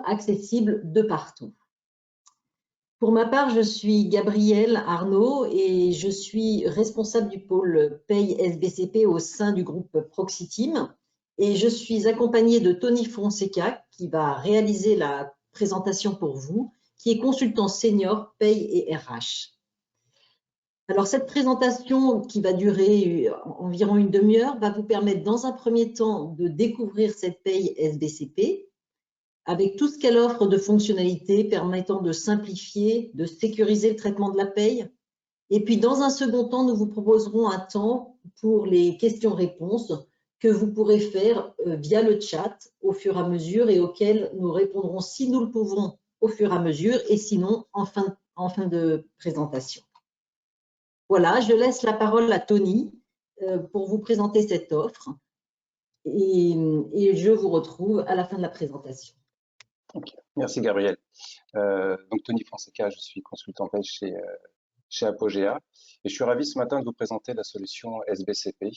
accessible de partout. Pour ma part, je suis Gabrielle Arnaud et je suis responsable du pôle Paye SBCP au sein du groupe Proxiteam. Et je suis accompagnée de Tony Fonseca qui va réaliser la présentation pour vous, qui est consultant senior Paye et RH. Alors, cette présentation qui va durer environ une demi-heure va vous permettre dans un premier temps de découvrir cette paye SBCP avec tout ce qu'elle offre de fonctionnalités permettant de simplifier, de sécuriser le traitement de la paye. Et puis, dans un second temps, nous vous proposerons un temps pour les questions-réponses que vous pourrez faire via le chat au fur et à mesure et auxquelles nous répondrons si nous le pouvons au fur et à mesure et sinon en fin de présentation. Voilà, je laisse la parole à Tony pour vous présenter cette offre et je vous retrouve à la fin de la présentation. Okay. Merci Gabriel. Donc Tony Fonseca, je suis consultant paye chez Apogea et je suis ravi ce matin de vous présenter la solution SBCP.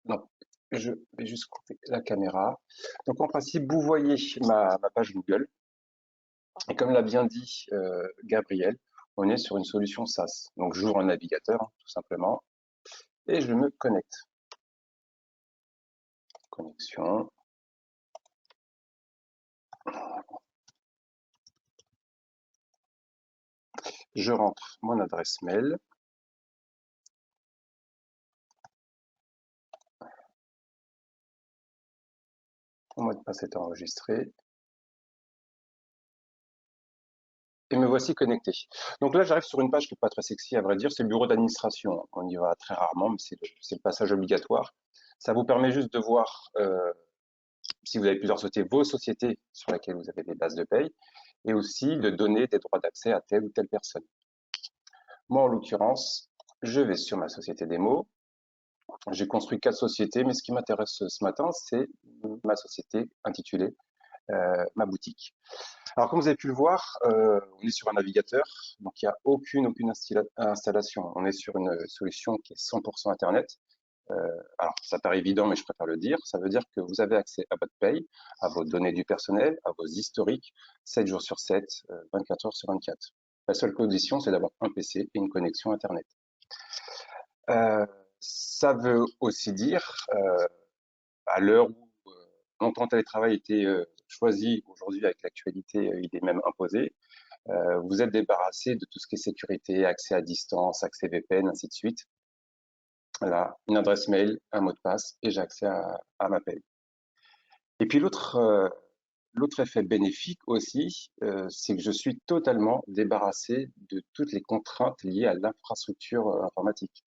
Donc, je vais juste couper la caméra. Donc en principe, vous voyez ma page Google et comme l'a bien dit Gabriel, on est sur une solution SaaS. Donc j'ouvre un navigateur tout simplement et je me connecte. Connexion. Je rentre mon adresse mail. Mon mot de passe est enregistré. Et me voici connecté. Donc là, j'arrive sur une page qui n'est pas très sexy, à vrai dire, c'est le bureau d'administration. On y va très rarement, mais c'est le passage obligatoire. Ça vous permet juste de voir, si vous avez plusieurs sociétés, vos sociétés sur lesquelles vous avez des bases de paye, et aussi de donner des droits d'accès à telle ou telle personne. Moi, en l'occurrence, je vais sur ma société démo. J'ai construit 4 sociétés, mais ce qui m'intéresse ce matin, c'est ma société intitulée ma boutique. Alors, comme vous avez pu le voir, on est sur un navigateur, donc il n'y a aucune installation. On est sur une solution qui est 100% Internet. Alors, ça paraît évident, mais je préfère le dire. Ça veut dire que vous avez accès à votre paye, à vos données du personnel, à vos historiques, 7 jours sur 7, 24 heures sur 24. La seule condition, c'est d'avoir un PC et une connexion Internet. Ça veut aussi dire, à l'heure où mon temps de télétravail était choisi, aujourd'hui avec l'actualité, il est même imposé, vous êtes débarrassé de tout ce qui est sécurité, accès à distance, accès VPN, ainsi de suite. Voilà, une adresse mail, un mot de passe et j'ai accès à ma paye. Et puis l'autre effet bénéfique aussi, c'est que je suis totalement débarrassé de toutes les contraintes liées à l'infrastructure informatique.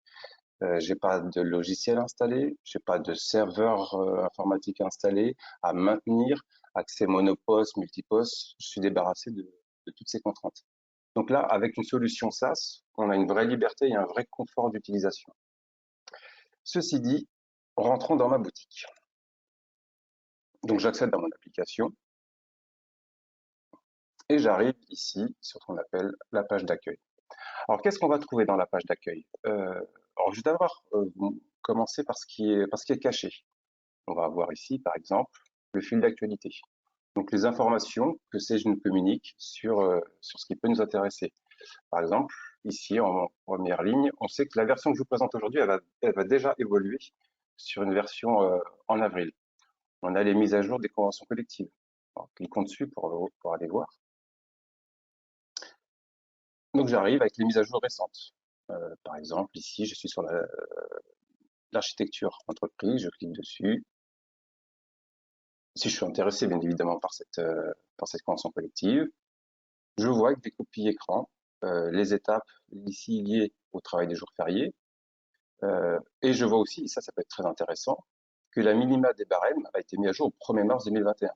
J'ai pas de logiciel installé, j'ai pas de serveur informatique installé à maintenir, accès monoposte, multiposte, je suis débarrassé de toutes ces contraintes. Donc là, avec une solution SaaS, on a une vraie liberté et un vrai confort d'utilisation. Ceci dit, rentrons dans ma boutique. Donc j'accède à mon application et j'arrive ici sur ce qu'on appelle la page d'accueil. Alors qu'est-ce qu'on va trouver dans la page d'accueil? Alors je vais d'abord commencer par ce qui est caché. On va avoir ici, par exemple, le fil d'actualité. Donc les informations que sais-je nous communique sur ce qui peut nous intéresser. Par exemple, ici en première ligne, on sait que la version que je vous présente aujourd'hui, elle va déjà évoluer sur une version en avril. On a les mises à jour des conventions collectives. Alors, cliquons dessus pour aller voir. Donc j'arrive avec les mises à jour récentes. Par exemple, ici, je suis sur l'architecture entreprise, je clique dessus. Si je suis intéressé, bien évidemment, par cette convention collective, je vois avec des copies écran les étapes ici liées au travail des jours fériés. Et je vois aussi, et ça peut être très intéressant, que la minima des barèmes a été mise à jour au 1er mars 2021.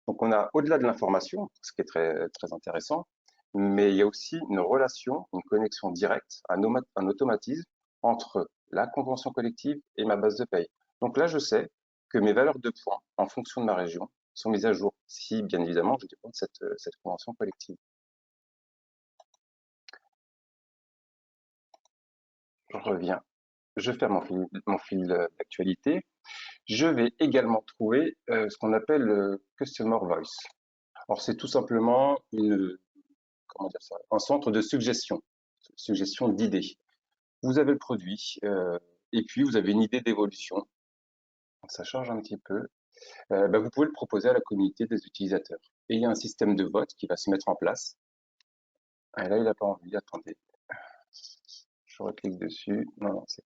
Donc on a, au-delà de l'information, ce qui est très, très intéressant, mais il y a aussi une relation, une connexion directe, un automatisme entre la convention collective et ma base de paye. Donc là, je sais que mes valeurs de points, en fonction de ma région, sont mises à jour, si bien évidemment je dépends de cette convention collective. Je reviens, je ferme mon fil d'actualité. Je vais également trouver ce qu'on appelle le Customer Voice. Alors, c'est tout simplement comment dire ça, un centre de suggestion d'idées. Vous avez le produit, et puis vous avez une idée d'évolution. Donc, ça charge un petit peu. Bah, vous pouvez le proposer à la communauté des utilisateurs. Et il y a un système de vote qui va se mettre en place. Ah, là, il n'a pas envie. Attendez. Je reclique dessus. Non, non, c'est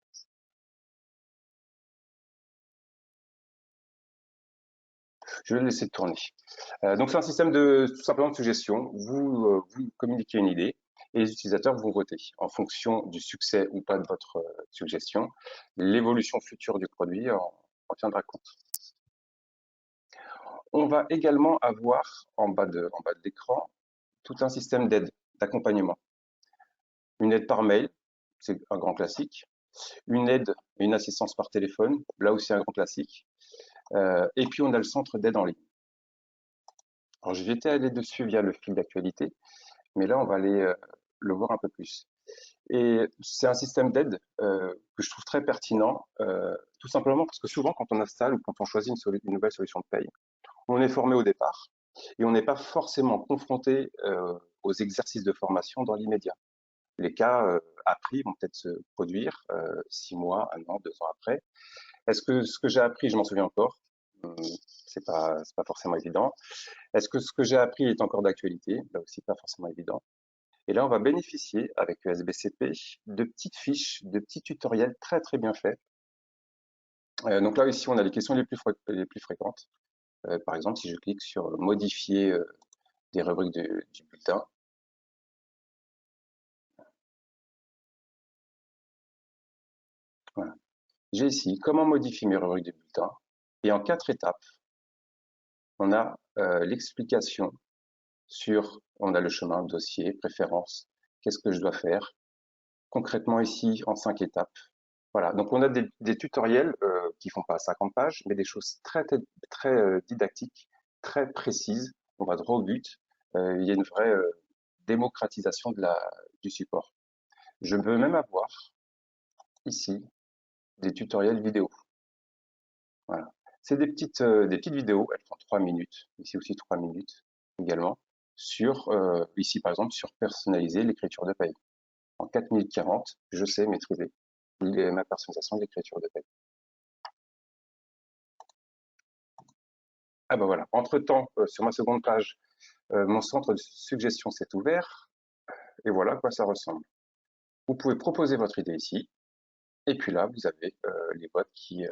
je vais le laisser tourner. Donc c'est un système de tout simplement de suggestion. Vous communiquez une idée et les utilisateurs vont voter en fonction du succès ou pas de votre suggestion. L'évolution future du produit en tiendra compte. On va également avoir en bas de l'écran tout un système d'aide, d'accompagnement. Une aide par mail, c'est un grand classique. Une aide, une assistance par téléphone, là aussi un grand classique. Et puis on a le centre d'aide en ligne. Alors je vais aller dessus via le fil d'actualité, mais là on va aller le voir un peu plus. Et c'est un système d'aide que je trouve très pertinent, tout simplement parce que souvent quand on installe ou quand on choisit une nouvelle solution de paye, on est formé au départ et on n'est pas forcément confronté aux exercices de formation dans l'immédiat. Les cas appris vont peut-être se produire 6 mois, un an, 2 ans après. Est-ce que ce que j'ai appris, je m'en souviens encore? Hum, c'est pas forcément évident. Est-ce que ce que j'ai appris est encore d'actualité? Là aussi, pas forcément évident. Et là, on va bénéficier avec ESBCP de petites fiches, de petits tutoriels très très bien faits. Donc là, ici, on a les questions les plus fréquentes. Par exemple, si je clique sur modifier des rubriques du bulletin, voilà. J'ai ici comment modifier mes rubriques du bulletin. Et en 4 étapes, on a l'explication on a le chemin, dossier, préférence, qu'est-ce que je dois faire. Concrètement ici, en 5 étapes. Voilà, donc on a des tutoriels qui font pas 50 pages, mais des choses très, très, très didactiques, très précises. On va droit au but. Il y a une vraie démocratisation du support. Je peux même avoir ici des tutoriels vidéo. Voilà. C'est des petites vidéos, elles font 3 minutes, ici aussi 3 minutes également, ici par exemple, sur personnaliser l'écriture de paye. En 4 minutes 40, je sais maîtriser ma personnalisation de l'écriture de paye. Ah ben voilà, entre-temps, sur ma seconde page, mon centre de suggestion s'est ouvert, et voilà à quoi ça ressemble. Vous pouvez proposer votre idée ici, et puis là, vous avez les votes qui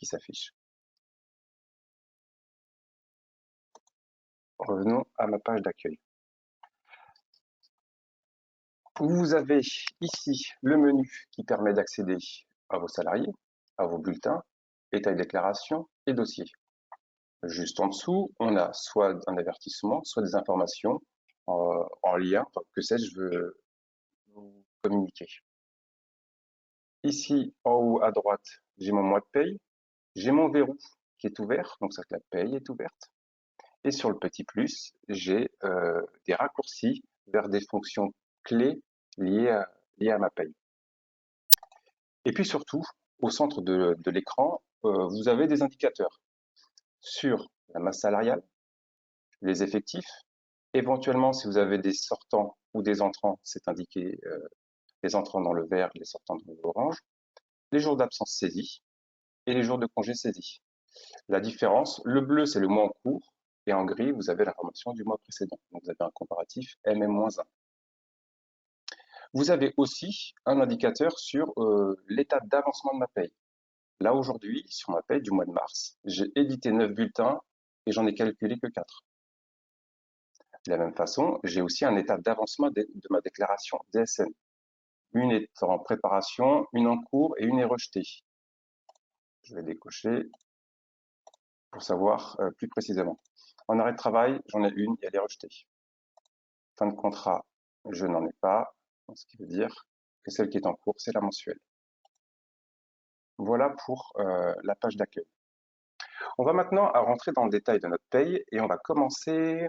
s'affichent. Revenons à ma page d'accueil. Vous avez ici le menu qui permet d'accéder à vos salariés, à vos bulletins, état de déclaration et dossier. Juste en dessous, on a soit un avertissement, soit des informations en lien, que sais-je, je veux vous communiquer. Ici, en haut à droite, j'ai mon mois de paye, j'ai mon verrou qui est ouvert, donc ça que la paye est ouverte. Et sur le petit plus, j'ai des raccourcis vers des fonctions clés liées à ma paye. Et puis surtout, au centre de l'écran, vous avez des indicateurs sur la masse salariale, les effectifs, éventuellement si vous avez des sortants ou des entrants, c'est indiqué les entrants dans le vert, les sortants dans l'orange, les jours d'absence saisis et les jours de congé saisis. La différence, le bleu c'est le mois en cours et en gris vous avez l'information du mois précédent. Donc vous avez un comparatif MM-1. Vous avez aussi un indicateur sur l'état d'avancement de ma paye. Là, aujourd'hui, sur ma paye du mois de mars, j'ai édité 9 bulletins et j'en ai calculé que 4. De la même façon, j'ai aussi un état d'avancement de ma déclaration DSN. Une est en préparation, une en cours et une est rejetée. Je vais décocher pour savoir plus précisément. En arrêt de travail, j'en ai une et elle est rejetée. Fin de contrat, je n'en ai pas, ce qui veut dire que celle qui est en cours, c'est la mensuelle. Voilà pour la page d'accueil. On va maintenant rentrer dans le détail de notre paye et on va commencer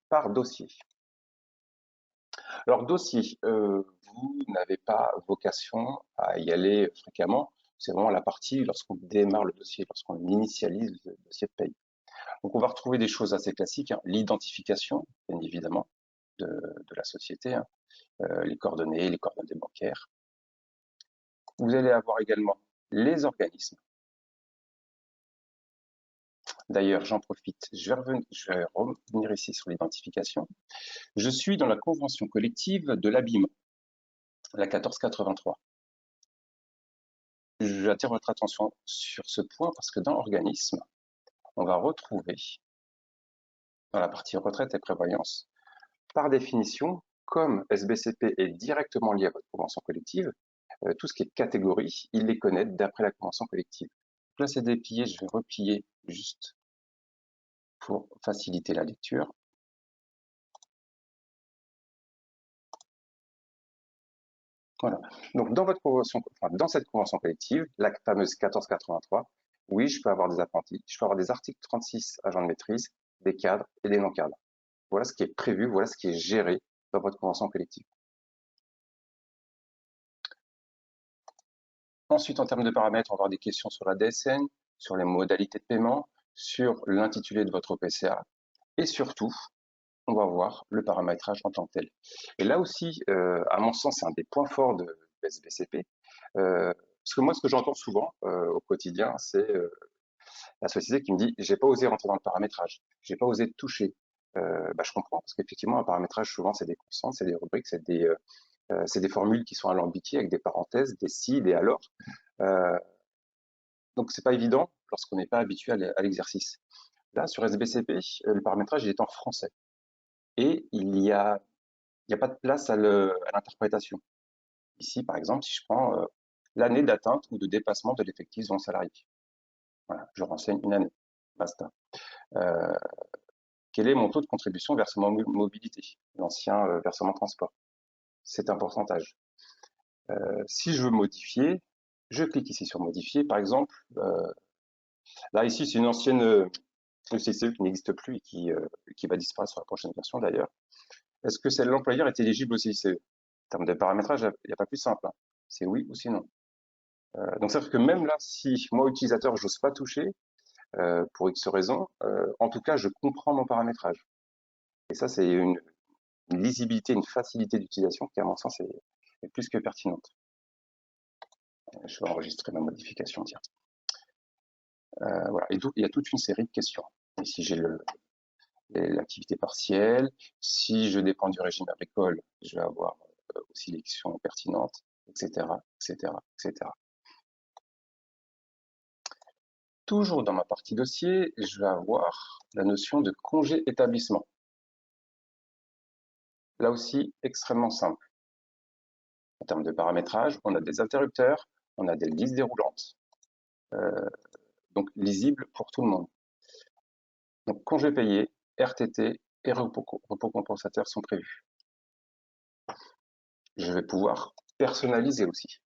par dossier. Alors dossier, vous n'avez pas vocation à y aller fréquemment. C'est vraiment la partie lorsqu'on démarre le dossier, lorsqu'on initialise le dossier de paye. Donc, on va retrouver des choses assez classiques, hein. L'identification, bien évidemment, de la société, hein. Les coordonnées bancaires. Vous allez avoir également les organismes. D'ailleurs, j'en profite, je vais revenir ici sur l'identification. Je suis dans la convention collective de l'habillement, la 1483. J'attire votre attention sur ce point parce que dans organisme, on va retrouver, dans la partie retraite et prévoyance, par définition, comme SBCP est directement lié à votre convention collective, tout ce qui est catégorie, il les connaît d'après la convention collective. Donc là, c'est déplié, je vais replier juste pour faciliter la lecture. Voilà. Donc, dans votre convention, enfin, dans cette convention collective, la fameuse 1483, oui, je peux avoir des apprentis, je peux avoir des articles 36 agents de maîtrise, des cadres et des non-cadres. Voilà ce qui est prévu, voilà ce qui est géré dans votre convention collective. Ensuite, en termes de paramètres, on va avoir des questions sur la DSN, sur les modalités de paiement, sur l'intitulé de votre PCA, et surtout, on va voir le paramétrage en tant que tel. Et là aussi, à mon sens, c'est un des points forts de SBCP, parce que moi, ce que j'entends souvent au quotidien, c'est la société qui me dit, j'ai pas osé rentrer dans le paramétrage, j'ai pas osé toucher. Je comprends, parce qu'effectivement, un paramétrage, souvent, c'est des constants, c'est des rubriques, c'est des formules qui sont alambiquées avec des parenthèses, des si, des alors. Donc, c'est pas évident lorsqu'on n'est pas habitué à l'exercice. Là, sur SBCP, le paramétrage il est en français. Et il n'y a pas de place à l'interprétation. Ici, par exemple, si je prends l'année d'atteinte ou de dépassement de l'effectif non salarié. Voilà, je renseigne une année. Basta. Quel est mon taux de contribution versement mobilité, l'ancien versement transport? C'est un pourcentage. Si je veux modifier, je clique ici sur modifier. Par exemple, là ici c'est une ancienne CICE qui n'existe plus et qui va disparaître sur la prochaine version d'ailleurs. Est-ce que l'employeur est éligible au CICE? En termes de paramétrage, il n'y a pas plus simple, hein. C'est oui ou c'est non. Donc ça veut dire que même là, si moi utilisateur, j'ose pas toucher pour X raisons, en tout cas, je comprends mon paramétrage. Et ça, c'est une lisibilité, une facilité d'utilisation qui, à mon sens, est plus que pertinente. Je vais enregistrer ma modification, tiens. Voilà. Et il y a toute une série de questions. Ici, j'ai l'activité partielle. Si je dépends du régime agricole, je vais avoir aussi les questions pertinentes, etc., etc., etc. Toujours dans ma partie dossier, je vais avoir la notion de congé établissement. Là aussi, extrêmement simple. En termes de paramétrage, on a des interrupteurs, on a des listes déroulantes. Donc, lisible pour tout le monde. Donc, congé payé, RTT et repos compensateur sont prévus. Je vais pouvoir personnaliser aussi.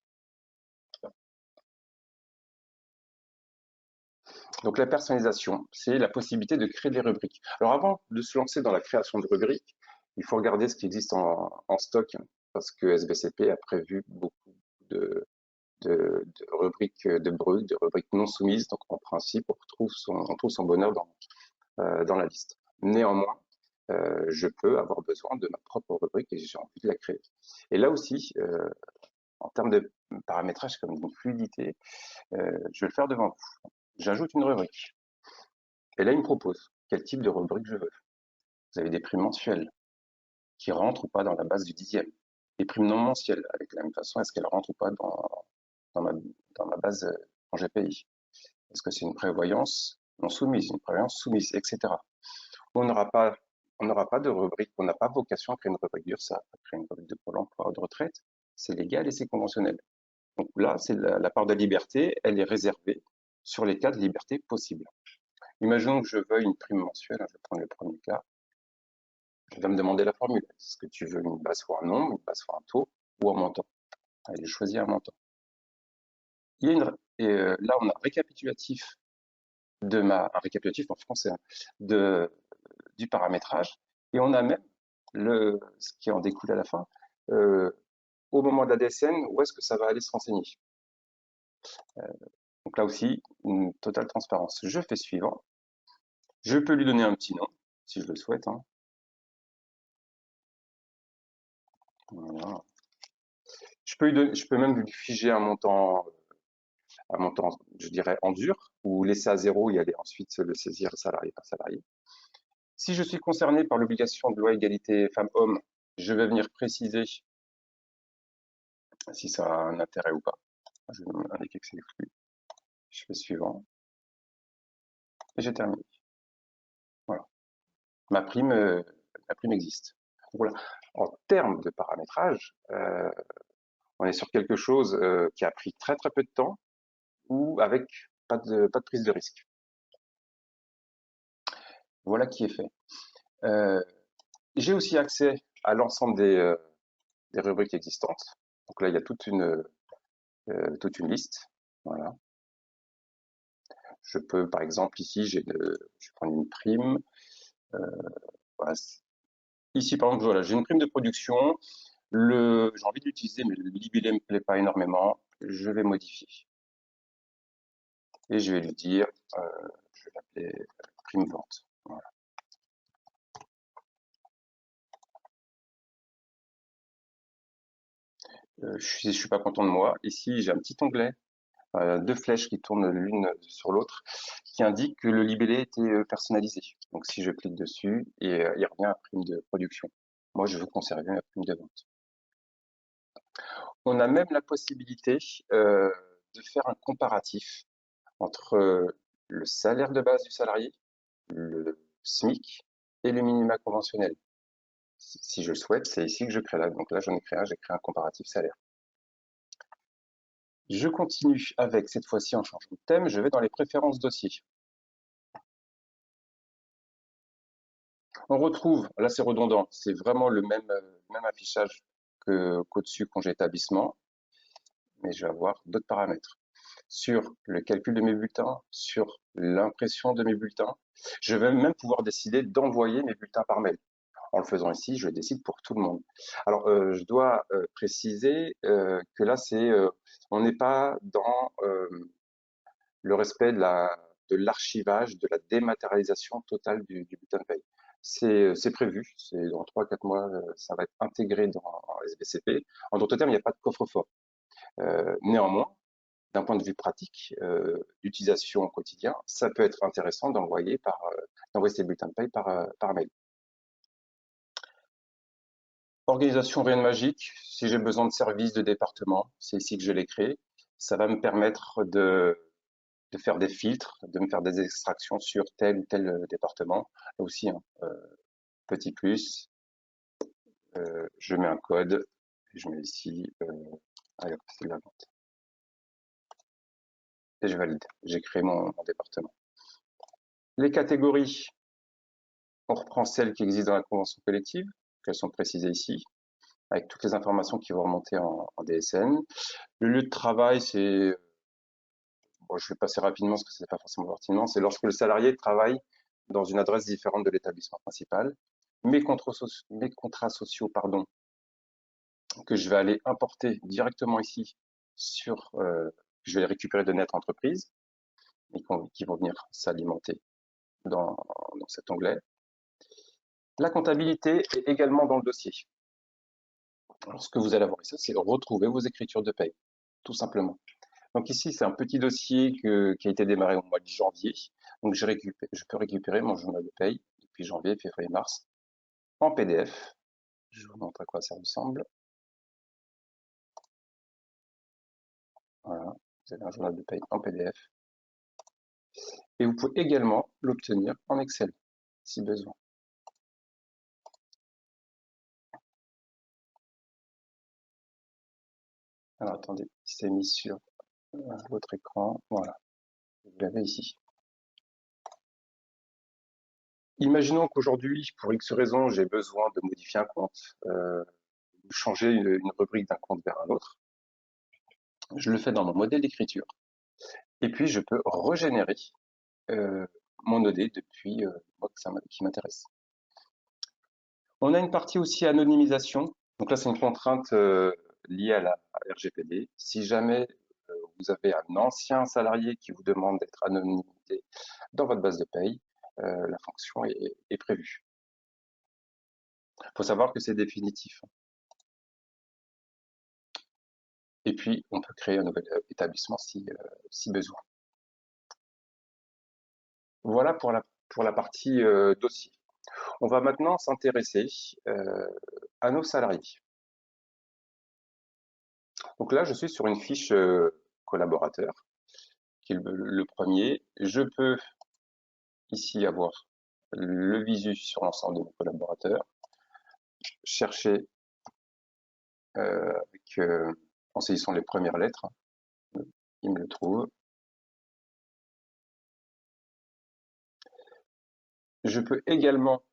Donc, la personnalisation, c'est la possibilité de créer des rubriques. Alors, avant de se lancer dans la création de rubriques, il faut regarder ce qui existe en stock, parce que SBCP a prévu beaucoup de rubriques de brut, de rubriques non soumises. Donc, en principe, on trouve son bonheur dans la liste. Néanmoins, je peux avoir besoin de ma propre rubrique et j'ai envie de la créer. Et là aussi, en termes de paramétrage comme une fluidité, je vais le faire devant vous. J'ajoute une rubrique. Et là, il me propose quel type de rubrique je veux. Vous avez des primes mensuelles qui rentrent ou pas dans la base du 10e. Des primes non mensuelles, avec la même façon, est-ce qu'elles rentrent ou pas dans ma base en GPI? Est-ce que c'est une prévoyance non soumise, une prévoyance soumise, etc. On n'aura pas de rubrique, on n'a pas vocation à créer une rubrique d'URSSAF, à créer une rubrique de Pôle emploi ou de retraite. C'est légal et c'est conventionnel. Donc là, c'est la part de liberté, elle est réservée sur les cas de liberté possibles. Imaginons que je veuille une prime mensuelle, je vais prendre le premier cas. Je vais me demander la formule. Est-ce que tu veux une base pour un nombre, une base pour un taux ou un montant? Allez, je choisis un montant. Là, on a un récapitulatif un récapitulatif en français, hein, du paramétrage, et on a même ce qui en découle à la fin, au moment de la DSN, où est-ce que ça va aller se renseigner. Donc là aussi, une totale transparence. Je fais suivant. Je peux lui donner un petit nom, si je le souhaite, hein. Voilà. Je peux même lui figer un montant, je dirais, en dur, ou laisser à zéro et aller ensuite le saisir salarié par salarié. Si je suis concerné par l'obligation de loi égalité femmes-hommes, je vais venir préciser si ça a un intérêt ou pas. Je vais indiquer que c'est exclu. Je fais suivant et j'ai terminé. Voilà. Ma prime existe. Voilà. En termes de paramétrage, on est sur quelque chose qui a pris très très peu de temps ou avec pas de prise de risque. Voilà qui est fait. J'ai aussi accès à l'ensemble des rubriques existantes. Donc là, il y a toute une liste. Voilà. Je peux, par exemple, ici, je vais prendre une prime. Voilà. Ici, par exemple, voilà, j'ai une prime de production. J'ai envie de l'utiliser, mais le libellé ne me plaît pas énormément. Je vais modifier. Et je vais lui dire, je vais l'appeler prime vente. Voilà. Si je suis pas content de moi, ici, j'ai un petit onglet, deux flèches qui tournent l'une sur l'autre, qui indique que le libellé a été personnalisé. Donc, si je clique dessus, il revient à prime de production. Moi, je veux conserver ma prime de vente. On a même la possibilité de faire un comparatif entre le salaire de base du salarié, le SMIC et le minima conventionnel. Si je le souhaite, c'est ici que je crée là. Donc là, j'en ai créé un, j'ai créé un comparatif salaire. Je continue avec, cette fois-ci en changeant de thème, je vais dans les préférences dossiers. On retrouve, là c'est redondant, c'est vraiment le même affichage qu'au-dessus congé établissement, mais je vais avoir d'autres paramètres. Sur le calcul de mes bulletins, sur l'impression de mes bulletins, je vais même pouvoir décider d'envoyer mes bulletins par mail. En le faisant ici, je décide pour tout le monde. Alors, je dois préciser que là, on n'est pas dans le respect de l'archivage, de la dématérialisation totale du bulletin de paye. C'est prévu, c'est dans 3-4 mois, ça va être intégré dans SBCP. En d'autres termes, il n'y a pas de coffre-fort. Néanmoins, d'un point de vue pratique, d'utilisation au quotidien, ça peut être intéressant d'envoyer ces bulletins de paye par mail. Organisation rien de magique, si j'ai besoin de services de département, c'est ici que je l'ai créé. Ça va me permettre de faire des filtres, de me faire des extractions sur tel ou tel département. Là aussi, hein, petit plus, je mets un code, et je mets ici, allez, c'est de la vente. Et je valide, j'ai créé mon département. Les catégories, on reprend celles qui existent dans la convention collective, qu'elles sont précisées ici, avec toutes les informations qui vont remonter en DSN. Le lieu de travail, c'est, bon, je vais passer rapidement parce que c'est pas forcément pertinent, c'est lorsque le salarié travaille dans une adresse différente de l'établissement principal. Mes contrats sociaux, pardon, que je vais aller importer directement ici je vais les récupérer de Net Entreprise et qui vont venir s'alimenter dans cet onglet. La comptabilité est également dans le dossier. Alors, ce que vous allez avoir ici, c'est retrouver vos écritures de paye, tout simplement. Donc ici, c'est un petit dossier qui a été démarré au mois de janvier. Donc je peux récupérer mon journal de paye depuis janvier, février, mars en PDF. Je vous montre à quoi ça ressemble. Voilà, vous avez un journal de paye en PDF. Et vous pouvez également l'obtenir en Excel, si besoin. Alors attendez, c'est mis sur votre écran. Voilà, vous l'avez ici. Imaginons qu'aujourd'hui, pour X raison, j'ai besoin de modifier un compte, de changer une rubrique d'un compte vers un autre. Je le fais dans mon modèle d'écriture. Et puis, je peux régénérer mon OD depuis le mode qui m'intéresse. On a une partie aussi anonymisation. Donc là, c'est une contrainte liée à la RGPD. Si jamais vous avez un ancien salarié qui vous demande d'être anonymisé dans votre base de paye, la fonction est prévue. Il faut savoir que c'est définitif. Et puis, on peut créer un nouvel établissement si besoin. Voilà pour la partie dossier. On va maintenant s'intéresser à nos salariés. Donc là, je suis sur une fiche collaborateur, qui est le premier. Je peux ici avoir le visu sur l'ensemble de mes collaborateurs, chercher en saisissant les premières lettres, il me le trouve. Je peux également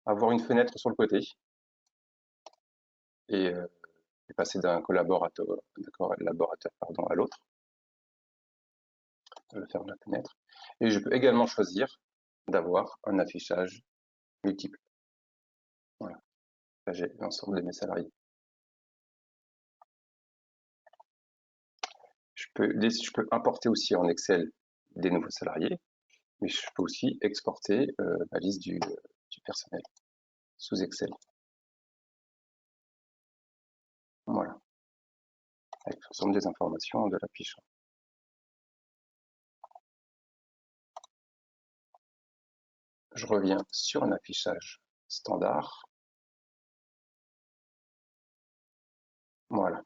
avoir une fenêtre sur le côté et passer d'un collaborateur à l'autre. Je vais faire la fenêtre. Et je peux également choisir d'avoir un affichage multiple. Voilà. Là, j'ai l'ensemble de mes salariés. Je peux importer aussi en Excel des nouveaux salariés, mais je peux aussi exporter ma liste du personnel sous Excel. Voilà. Avec l'ensemble des informations de la fiche. Je reviens sur un affichage standard. Voilà.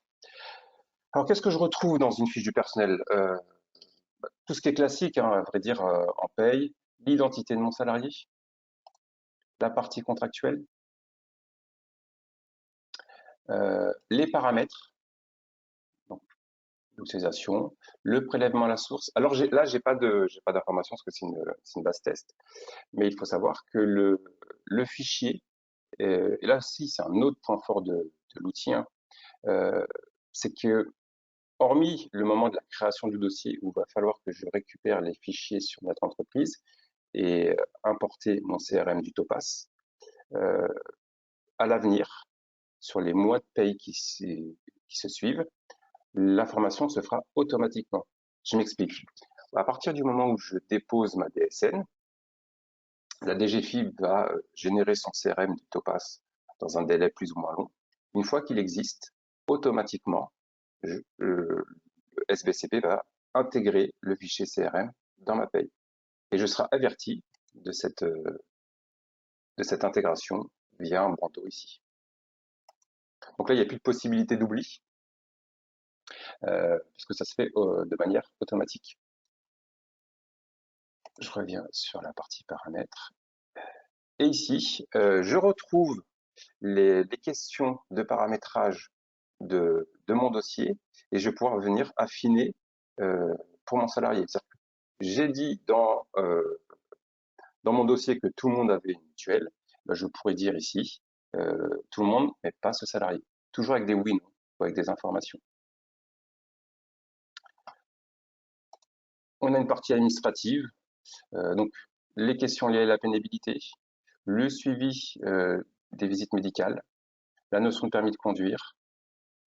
Alors, qu'est-ce que je retrouve dans une fiche du personnel? Tout ce qui est classique, hein, à vrai dire, en paye, l'identité de mon salarié, la partie contractuelle, les paramètres, donc l'utilisation, le prélèvement à la source. Alors là, j'ai pas d'informations parce que c'est une base test, mais il faut savoir que le fichier, et là aussi c'est un autre point fort de l'outil, hein, c'est que hormis le moment de la création du dossier où il va falloir que je récupère les fichiers sur notre entreprise et importer mon CRM du Topaz, à l'avenir, sur les mois de paye qui se suivent, l'information se fera automatiquement. Je m'explique. À partir du moment où je dépose ma DSN, la DGFiP va générer son CRM du Topaz dans un délai plus ou moins long. Une fois qu'il existe, automatiquement, le SBCP va intégrer le fichier CRM dans ma paye. Et je serai averti de cette intégration via un bandeau ici. Donc là, il n'y a plus de possibilité d'oubli, puisque ça se fait de manière automatique. Je reviens sur la partie paramètres. Et ici, je retrouve les questions de paramétrage de mon dossier et je vais pouvoir venir affiner pour mon salarié. J'ai dit dans mon dossier que tout le monde avait une mutuelle, ben je pourrais dire ici tout le monde, mais pas ce salarié. Toujours avec des oui, non, ou avec des informations. On a une partie administrative, donc les questions liées à la pénibilité, le suivi des visites médicales, la notion de permis de conduire,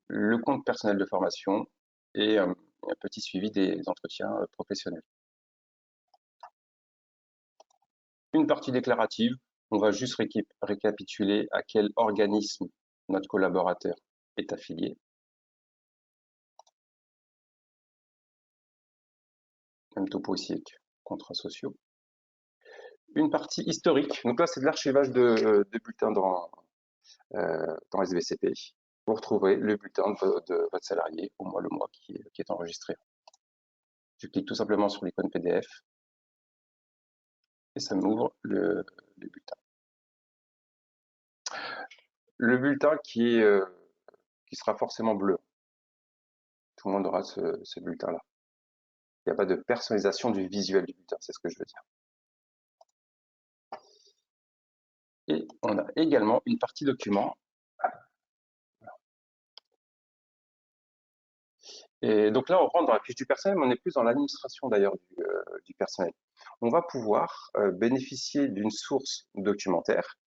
le compte personnel de formation et un petit suivi des entretiens professionnels. Une partie déclarative, on va juste récapituler à quel organisme notre collaborateur est affilié. Même topo ici avec contrats sociaux. Une partie historique, donc là c'est de l'archivage de bulletins dans SBCP. Vous retrouverez le bulletin de votre salarié au mois le mois qui est enregistré. Je clique tout simplement sur l'icône PDF et ça m'ouvre le bulletin. Le bulletin qui sera forcément bleu. Tout le monde aura ce bulletin-là. Il n'y a pas de personnalisation du visuel du bulletin, c'est ce que je veux dire. Et on a également une partie document. Et donc là, on rentre dans la fiche du personnel, mais on est plus dans l'administration d'ailleurs du personnel. On va pouvoir bénéficier d'une source documentaire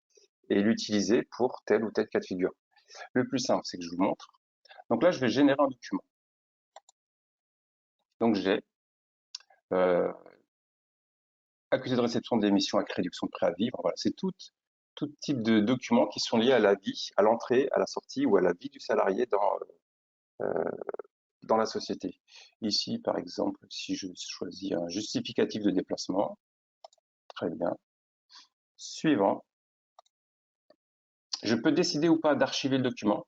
et l'utiliser pour tel ou tel cas de figure. Le plus simple, c'est que je vous montre. Donc là, je vais générer un document. Donc j'ai accusé de réception d'émission avec réduction de préavis. Voilà, c'est tout type de documents qui sont liés à la vie, à l'entrée, à la sortie ou à la vie du salarié dans la société. Ici, par exemple, si je choisis un justificatif de déplacement, très bien. Suivant. Je peux décider ou pas d'archiver le document.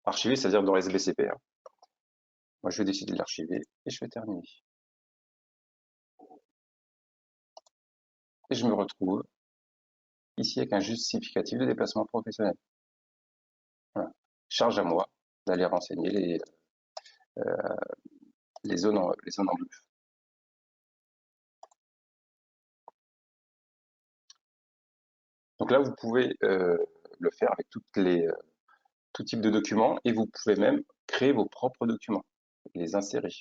Archiver, c'est-à-dire dans SBCP. Hein. Moi, je vais décider de l'archiver et je vais terminer. Et je me retrouve ici avec un justificatif de déplacement professionnel. Voilà. Charge à moi d'aller renseigner les zones en bleu. Donc là, vous pouvez le faire avec tout type de documents et vous pouvez même créer vos propres documents, les insérer.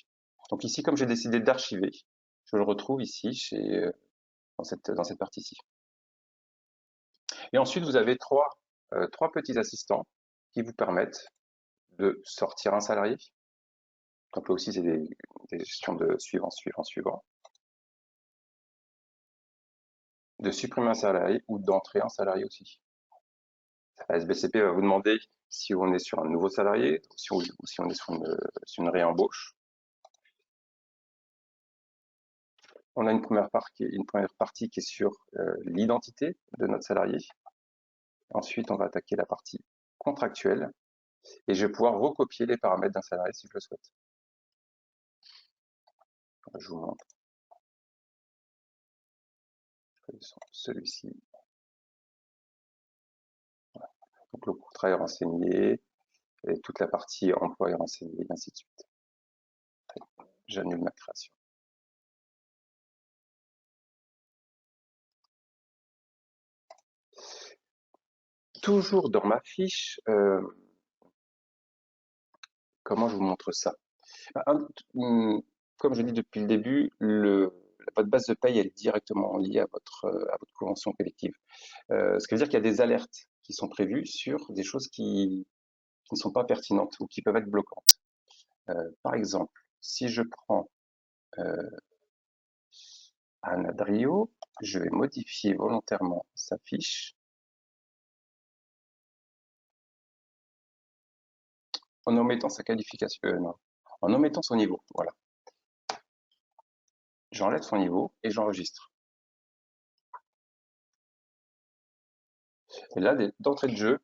Donc ici, comme j'ai décidé d'archiver, je le retrouve ici dans cette partie-ci. Et ensuite, vous avez trois petits assistants qui vous permettent de sortir un salarié. Donc là aussi, c'est des gestions de suivant, de supprimer un salarié ou d'entrer un salarié aussi. La SBCP va vous demander si on est sur un nouveau salarié ou si on est sur une réembauche. On a une première partie qui est sur l'identité de notre salarié. Ensuite, on va attaquer la partie contractuelle et je vais pouvoir recopier les paramètres d'un salarié si je le souhaite. Je vous montre. Celui-ci. Voilà. Donc le contrat est renseigné et toute la partie emploi est renseignée, et ainsi de suite. J'annule ma création. Toujours dans ma fiche, comment je vous montre ça? Comme je dis depuis le début, votre base de paye est directement liée à votre convention collective. Ce qui veut dire qu'il y a des alertes qui sont prévues sur des choses qui ne sont pas pertinentes ou qui peuvent être bloquantes. Par exemple, si je prends un Adrio, je vais modifier volontairement sa fiche en omettant sa qualification, non, en omettant son niveau, voilà. J'enlève son niveau et j'enregistre. Et là, d'entrée de jeu,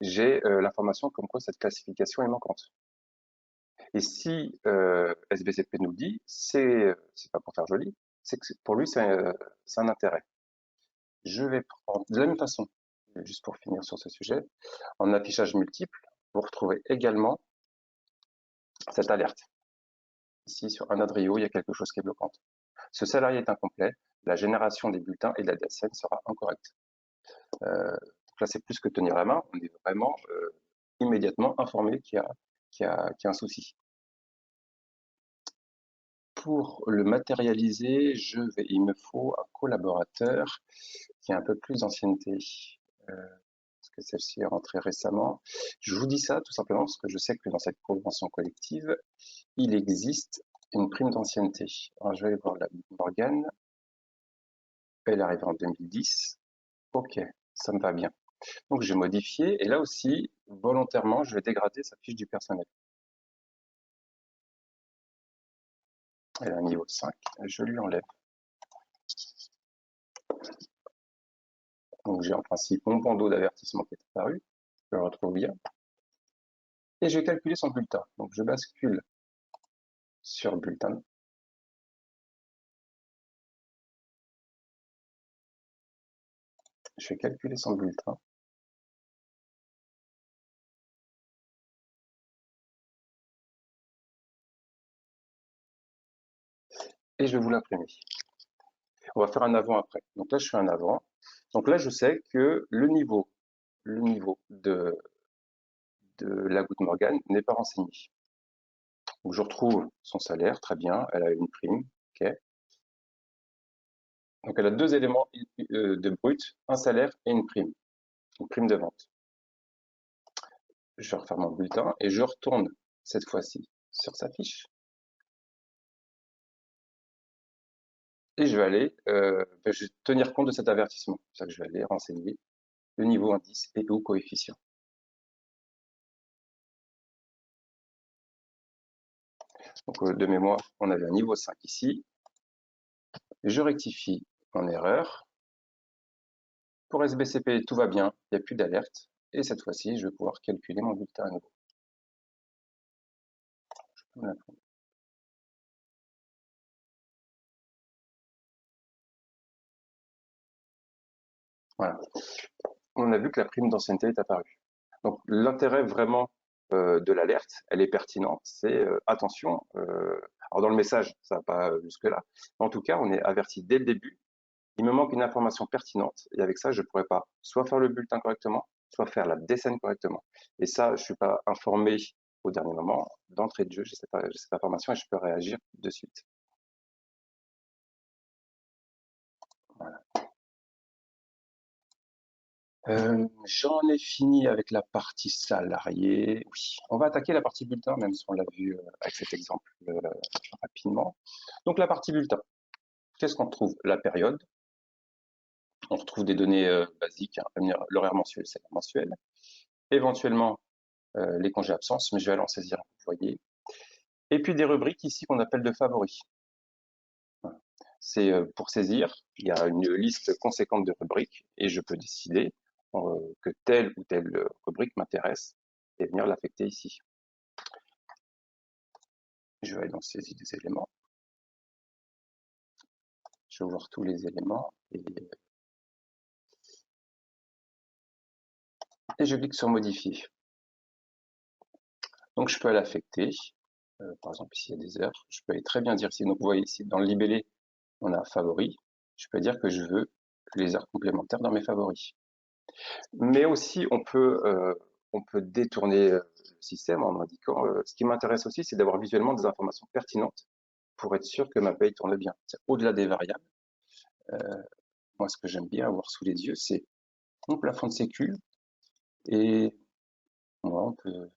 j'ai l'information comme quoi cette classification est manquante. Et si SBCP nous dit, c'est pas pour faire joli, c'est que pour lui, c'est un intérêt. Je vais prendre, de la même façon, juste pour finir sur ce sujet, en affichage multiple, vous retrouvez également cette alerte. Ici, sur un Adrio, il y a quelque chose qui est bloquante. Ce salarié est incomplet, la génération des bulletins et de la DSN sera incorrecte. Donc là, c'est plus que tenir la main, on est vraiment immédiatement informé qu'il y a un souci. Pour le matérialiser, il me faut un collaborateur qui a un peu plus d'ancienneté. Parce que celle-ci est rentrée récemment. Je vous dis ça tout simplement parce que je sais que dans cette convention collective, il existe une prime d'ancienneté. Alors, je vais aller voir la Morgane. Elle est arrivée en 2010. Ok, ça me va bien. Donc, j'ai modifié et là aussi, volontairement, je vais dégrader sa fiche du personnel. Elle a un niveau 5, je lui enlève. Donc, j'ai en principe mon bandeau d'avertissement qui est apparu. Je le retrouve bien. Et je vais calculer son bulletin. Donc, je bascule sur bulletin. Je vais calculer son bulletin. Et je vais vous l'imprimer. On va faire un avant après. Donc là, je fais un avant. Donc là, je sais que le niveau de la Goutte Morgane n'est pas renseigné. Donc je retrouve son salaire, très bien, elle a une prime, ok. Donc elle a deux éléments de brut, un salaire et une prime de vente. Je vais refaire mon bulletin et je retourne cette fois-ci sur sa fiche. et je vais aller je vais tenir compte de cet avertissement. C'est ça que je vais aller renseigner le niveau indice et ou coefficient. Donc de mémoire, on avait un niveau 5 ici. Je rectifie mon erreur. Pour SBCP, tout va bien, il n'y a plus d'alerte. Et cette fois-ci, je vais pouvoir calculer mon bulletin à nouveau. Voilà. On a vu que la prime d'ancienneté est apparue. Donc l'intérêt vraiment de l'alerte, elle est pertinente, c'est attention, alors dans le message, ça va pas jusque-là, en tout cas, on est averti dès le début, il me manque une information pertinente, et avec ça, je ne pourrais pas soit faire le bulletin correctement, soit faire la décenne correctement. Et ça, je ne suis pas informé au dernier moment, d'entrée de jeu, j'ai cette information et je peux réagir de suite. Voilà. J'en ai fini avec la partie salariée. Oui, on va attaquer la partie bulletin, même si on l'a vu avec cet exemple rapidement. Donc la partie bulletin, qu'est-ce qu'on retrouve? La période. On retrouve des données basiques, hein, l'horaire mensuel, c'est mensuel. Éventuellement, les congés absences, mais je vais aller en saisir, vous voyez. Et puis des rubriques ici qu'on appelle de favoris. Voilà. C'est pour saisir, il y a une liste conséquente de rubriques et je peux décider que telle ou telle rubrique m'intéresse et venir l'affecter ici. Je vais aller dans saisie des éléments. Je vais voir tous les éléments et je clique sur modifier. Donc je peux l'affecter. Par exemple ici il y a des heures. Je peux aller très bien dire ici. Donc vous voyez ici dans le libellé on a favoris. Je peux dire que je veux les heures complémentaires dans mes favoris. Mais aussi on peut détourner le système en indiquant ce qui m'intéresse aussi c'est d'avoir visuellement des informations pertinentes pour être sûr que ma paye tourne bien. Au-delà des variables, moi ce que j'aime bien avoir sous les yeux c'est mon plafond de sécu et moi on peut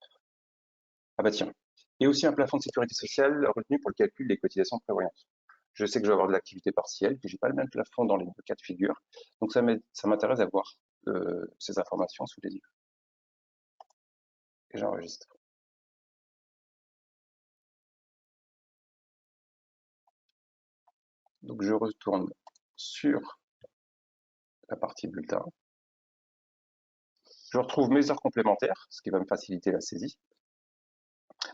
ah bah tiens, et aussi un plafond de sécurité sociale retenu pour le calcul des cotisations prévoyantes. Je sais que je vais avoir de l'activité partielle, que j'ai pas le même plafond dans les deux cas de figure, donc ça m'intéresse d'avoir ces informations sous les yeux. Et j'enregistre. Donc je retourne sur la partie bulletin. Je retrouve mes heures complémentaires, ce qui va me faciliter la saisie.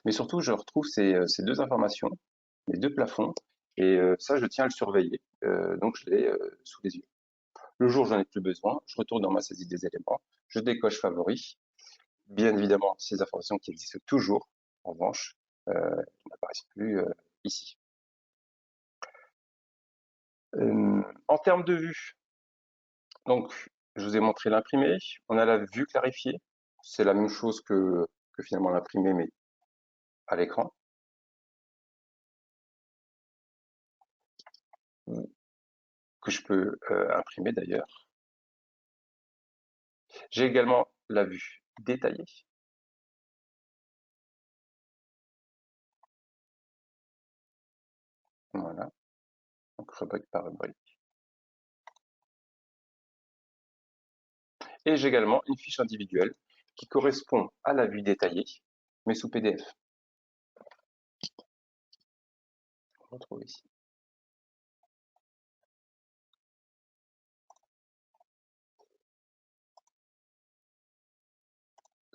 Mais surtout, je retrouve ces deux informations, les deux plafonds, et ça, je tiens à le surveiller, donc je l'ai sous les yeux. Le jour où j'en ai plus besoin, je retourne dans ma saisie des éléments, je décoche favoris. Bien évidemment, ces informations qui existent toujours, en revanche, n'apparaissent plus ici. En termes de vue, donc je vous ai montré l'imprimé, on a la vue clarifiée, c'est la même chose que finalement l'imprimé, mais à l'écran. Que je peux imprimer d'ailleurs. J'ai également la vue détaillée. Voilà, donc rubrique par rubrique. Et j'ai également une fiche individuelle qui correspond à la vue détaillée, mais sous PDF. On retrouve ici.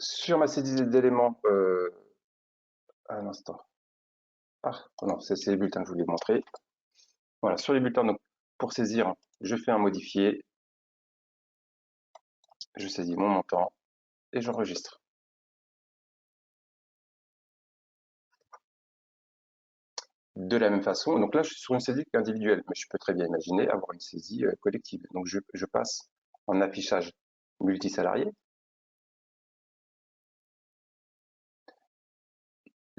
Sur ma saisie d'éléments, un instant. Ah, non, c'est les bulletins que je voulais montrer. Voilà, sur les bulletins, donc, pour saisir, je fais un modifié, je saisis mon montant et j'enregistre. De la même façon, donc là, je suis sur une saisie individuelle, mais je peux très bien imaginer avoir une saisie collective. Donc, je passe en affichage multisalarié.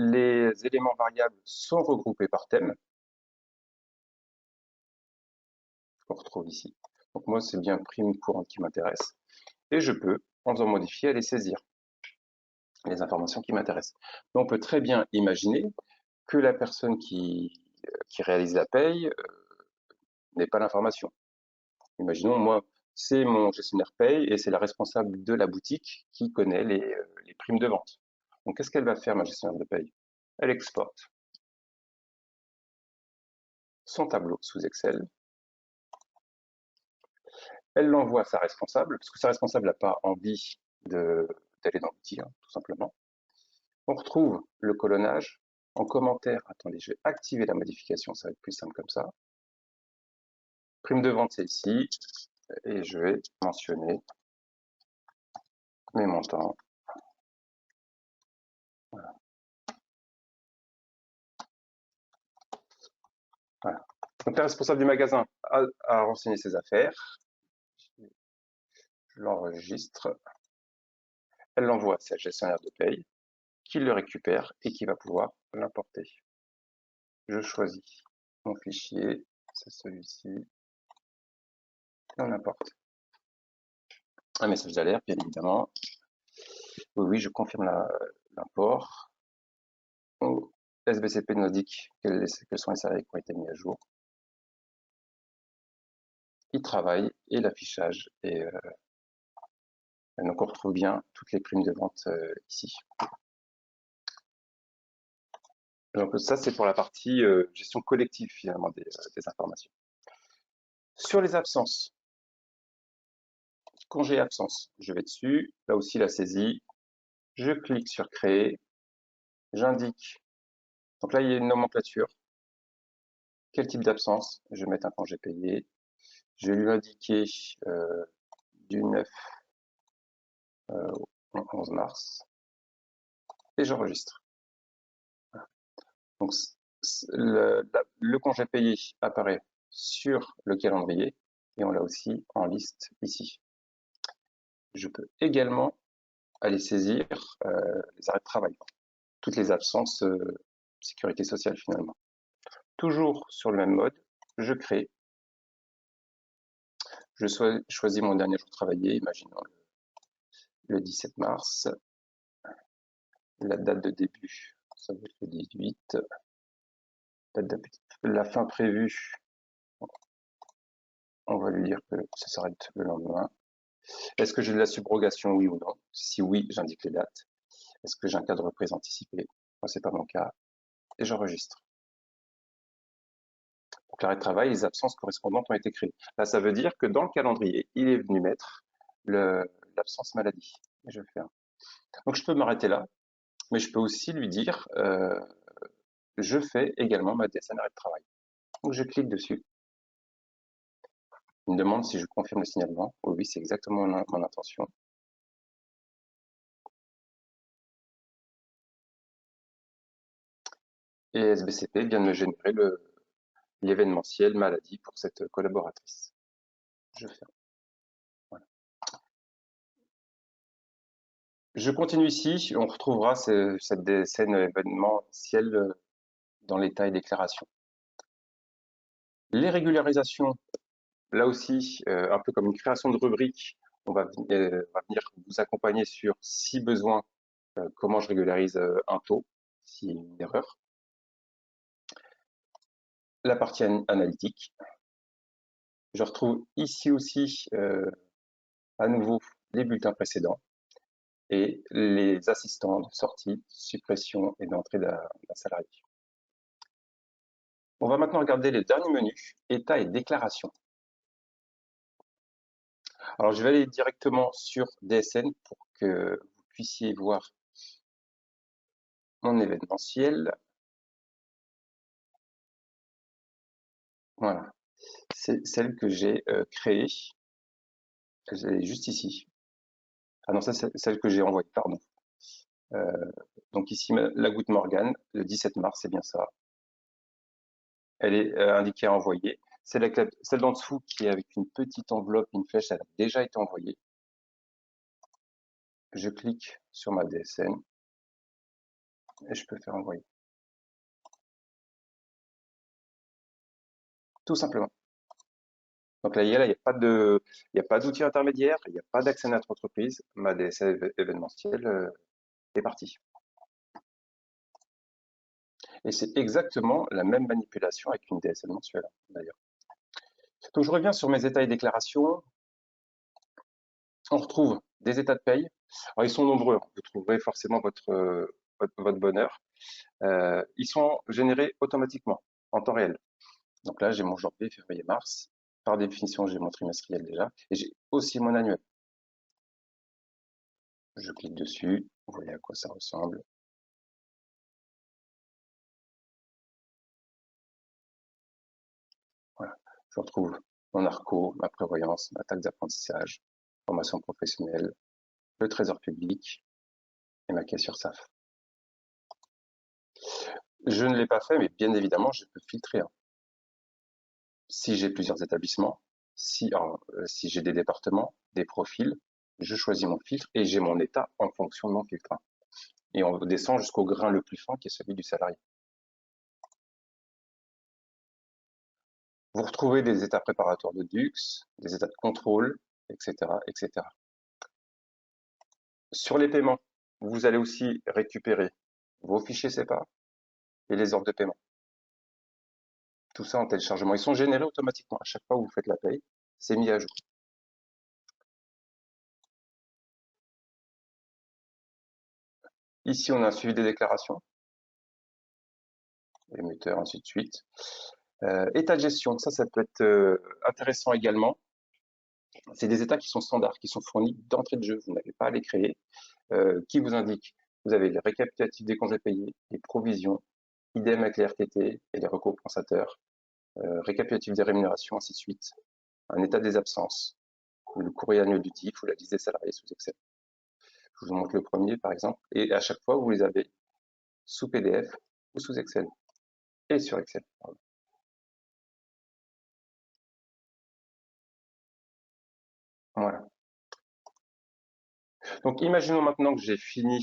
Les éléments variables sont regroupés par thème, qu'on retrouve ici. Donc moi, c'est bien prime courante qui m'intéresse. Et je peux, en faisant modifier, aller saisir les informations qui m'intéressent. On peut très bien imaginer que la personne qui réalise la paye n'ai pas l'information. Imaginons, moi, c'est mon gestionnaire paye et c'est la responsable de la boutique qui connaît les primes de vente. Donc, qu'est-ce qu'elle va faire, ma gestionnaire de paye? Elle exporte son tableau sous Excel. Elle l'envoie à sa responsable, parce que sa responsable n'a pas envie d'aller dans l'outil, hein, tout simplement. On retrouve le colonnage en commentaire. Attendez, je vais activer la modification, ça va être plus simple comme ça. Prime de vente, c'est ici, et je vais mentionner mes montants. Voilà. Voilà. Donc la responsable du magasin a renseigné ses affaires. Je l'enregistre. Elle l'envoie à sa gestionnaire de paye, qui le récupère et qui va pouvoir l'importer. Je choisis mon fichier, c'est celui-ci, et on importe. Un message d'alerte, bien évidemment. Oui, je confirme l'import. SBCP nous indique quels sont les salariés qui ont été mis à jour. Il travaille et l'affichage. Et donc on retrouve bien toutes les primes de vente ici. Donc ça, c'est pour la partie gestion collective finalement des informations. Sur les absences, congé absence, je vais dessus. Là aussi, la saisie. Je clique sur créer. J'indique. Donc là, il y a une nomenclature. Quel type d'absence? Je vais mettre un congé payé. Je vais lui indiquer du 9 au 11 mars. Et j'enregistre. Donc le congé payé apparaît sur le calendrier et on l'a aussi en liste ici. Je peux également aller saisir les arrêts de travail, toutes les absences sécurité sociale finalement. Toujours sur le même mode, je crée. Je choisis mon dernier jour travaillé, imaginons le 17 mars. La date de début, ça va être le 18. La fin prévue, on va lui dire que ça s'arrête le lendemain. Est-ce que j'ai de la subrogation, oui ou non? Si oui, j'indique les dates. Est-ce que j'ai un cas de reprise anticipée? Moi, c'est pas mon cas. Et j'enregistre. Donc, l'arrêt de travail, les absences correspondantes ont été créées. Là, ça veut dire que dans le calendrier, il est venu mettre l'absence maladie. Et je fais un. Donc, je peux m'arrêter là, mais je peux aussi lui dire, je fais également ma DSN arrêt de travail. Donc, je clique dessus. Il me demande si je confirme le signalement. Oui, c'est exactement mon intention. Et SBCP vient de me générer l'événementiel maladie pour cette collaboratrice. Je ferme. Voilà. Je continue ici. On retrouvera cette scène événementielle dans l'état et déclaration. Les régularisations, là aussi, un peu comme une création de rubrique, on va venir vous accompagner sur, si besoin, comment je régularise un taux, s'il y a une erreur. La partie analytique. Je retrouve ici aussi, à nouveau, les bulletins précédents et les assistants de sortie, suppression et d'entrée d'un salarié. On va maintenant regarder les derniers menus, état et déclaration. Alors, je vais aller directement sur DSN pour que vous puissiez voir mon événementiel. Voilà, c'est celle que j'ai créée. Elle est juste ici. Ah non, ça c'est celle que j'ai envoyée, pardon. Donc ici, la goutte Morgane, le 17 mars, c'est bien ça. Elle est indiquée à envoyer. Celle d'en dessous qui est avec une petite enveloppe, une flèche, elle a déjà été envoyée. Je clique sur ma DSN et je peux faire envoyer. Tout simplement. Donc là, il n'y a pas d'outil intermédiaire, il n'y a pas d'accès à notre entreprise. Ma DSN événementielle est partie. Et c'est exactement la même manipulation avec une DSN mensuelle, d'ailleurs. Donc, je reviens sur mes états et déclarations. On retrouve des états de paye. Alors, ils sont nombreux, hein. Vous trouverez forcément votre bonheur. Ils sont générés automatiquement, en temps réel. Donc là, j'ai mon janvier, février, mars. Par définition, j'ai mon trimestriel déjà. Et j'ai aussi mon annuel. Je clique dessus. Vous voyez à quoi ça ressemble. Voilà. Je retrouve mon ARCO, ma prévoyance, ma taxe d'apprentissage, formation professionnelle, le trésor public et ma caisse URSSAF. Je ne l'ai pas fait, mais bien évidemment, je peux filtrer, hein. Si j'ai plusieurs établissements, si j'ai des départements, des profils, je choisis mon filtre et j'ai mon état en fonction de mon filtre, hein. Et on descend jusqu'au grain le plus fin qui est celui du salarié. Vous retrouvez des états préparatoires de DUX, des états de contrôle, etc., etc. Sur les paiements, vous allez aussi récupérer vos fichiers CEPA et les ordres de paiement. Tout ça en téléchargement. Ils sont générés automatiquement. À chaque fois que vous faites la paye, c'est mis à jour. Ici, on a un suivi des déclarations, émetteur, ainsi de suite. État de gestion, ça peut être intéressant également. C'est des états qui sont standards, qui sont fournis d'entrée de jeu. Vous n'avez pas à les créer. Qui vous indique, vous avez les récapitulatifs des congés payés, les provisions, idem avec les RTT et les recours compensateurs, récapitulatif des rémunérations, ainsi de suite. Un état des absences, le courrier annuel du TIF ou la liste des salariés sous Excel. Je vous montre le premier, par exemple, et à chaque fois, vous les avez sous PDF ou sous Excel, et sur Excel. Pardon. Voilà. Donc, imaginons maintenant que j'ai fini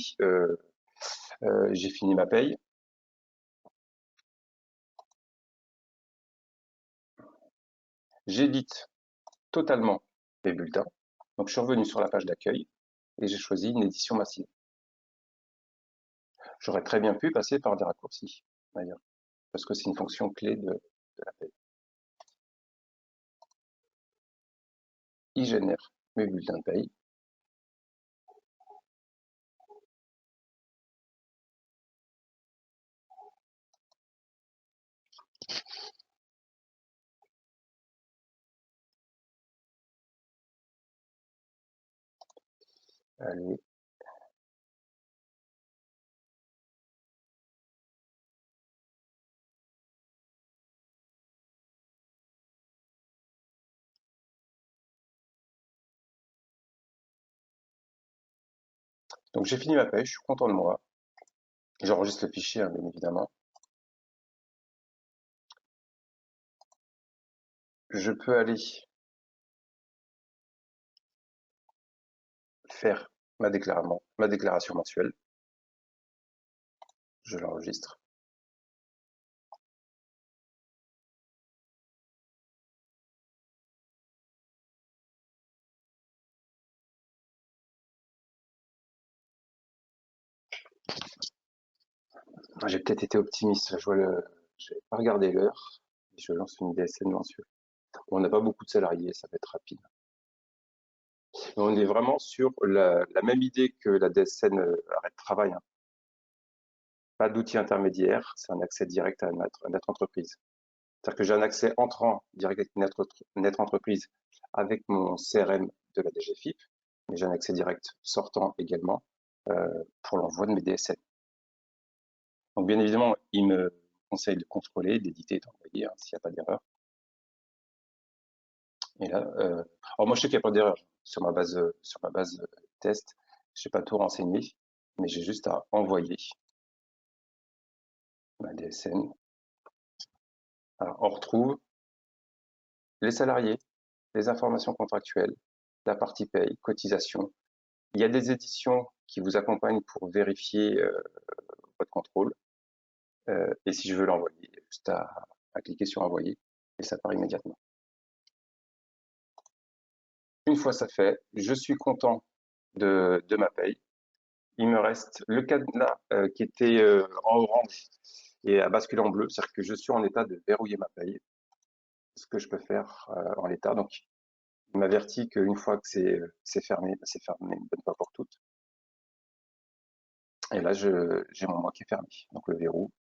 ma paye. J'édite totalement les bulletins. Donc, je suis revenu sur la page d'accueil et j'ai choisi une édition massive. J'aurais très bien pu passer par des raccourcis, d'ailleurs, parce que c'est une fonction clé de la paye. Il génère mes bulletins de paye. Allez. Donc j'ai fini ma paye, je suis content de moi. J'enregistre le fichier, hein, bien évidemment. Je peux aller faire ma déclaration mensuelle. Je l'enregistre. J'ai peut-être été optimiste, je n'ai pas regardé l'heure. Je lance une DSN mensuelle. On n'a pas beaucoup de salariés, ça va être rapide. Mais on est vraiment sur la même idée que la DSN arrêt de travail, hein. Pas d'outil intermédiaire, c'est un accès direct à notre entreprise. C'est-à-dire que j'ai un accès entrant direct avec notre entreprise avec mon CRM de la DGFiP, mais j'ai un accès direct sortant également pour l'envoi de mes DSN. Donc bien évidemment, il me conseille de contrôler, d'éditer et d'envoyer, hein, s'il n'y a pas d'erreur. Et là, alors moi je sais qu'il n'y a pas d'erreur sur ma base test, je n'ai pas tout renseigné, mais j'ai juste à envoyer ma DSN. Alors, on retrouve les salariés, les informations contractuelles, la partie paye, cotisation. Il y a des éditions qui vous accompagnent pour vérifier votre contrôle. Et si je veux l'envoyer, juste à cliquer sur envoyer et ça part immédiatement. Une fois ça fait, je suis content de ma paye. Il me reste le cadenas qui était en orange et à basculer en bleu, c'est-à-dire que je suis en état de verrouiller ma paye. ce que je peux faire en l'état. Donc, il m'avertit qu'une fois que c'est fermé, bah, c'est fermé une bonne fois pour toutes. Et là, j'ai mon moi qui est fermé. Donc, le verrou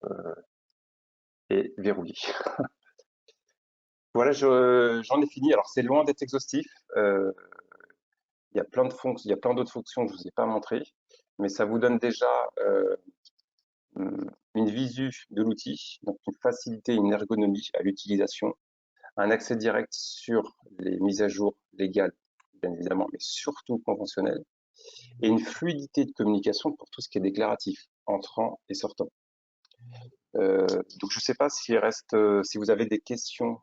est verrouillé. Voilà, j'en ai fini. Alors, c'est loin d'être exhaustif. Il y a plein de fonctions, il y a plein d'autres fonctions que je vous ai pas montrées, mais ça vous donne déjà une visu de l'outil, donc une facilité, une ergonomie à l'utilisation, un accès direct sur les mises à jour légales, bien évidemment, mais surtout conventionnelles, et une fluidité de communication pour tout ce qui est déclaratif, entrant et sortant. Donc je ne sais pas s'il reste, si vous avez des questions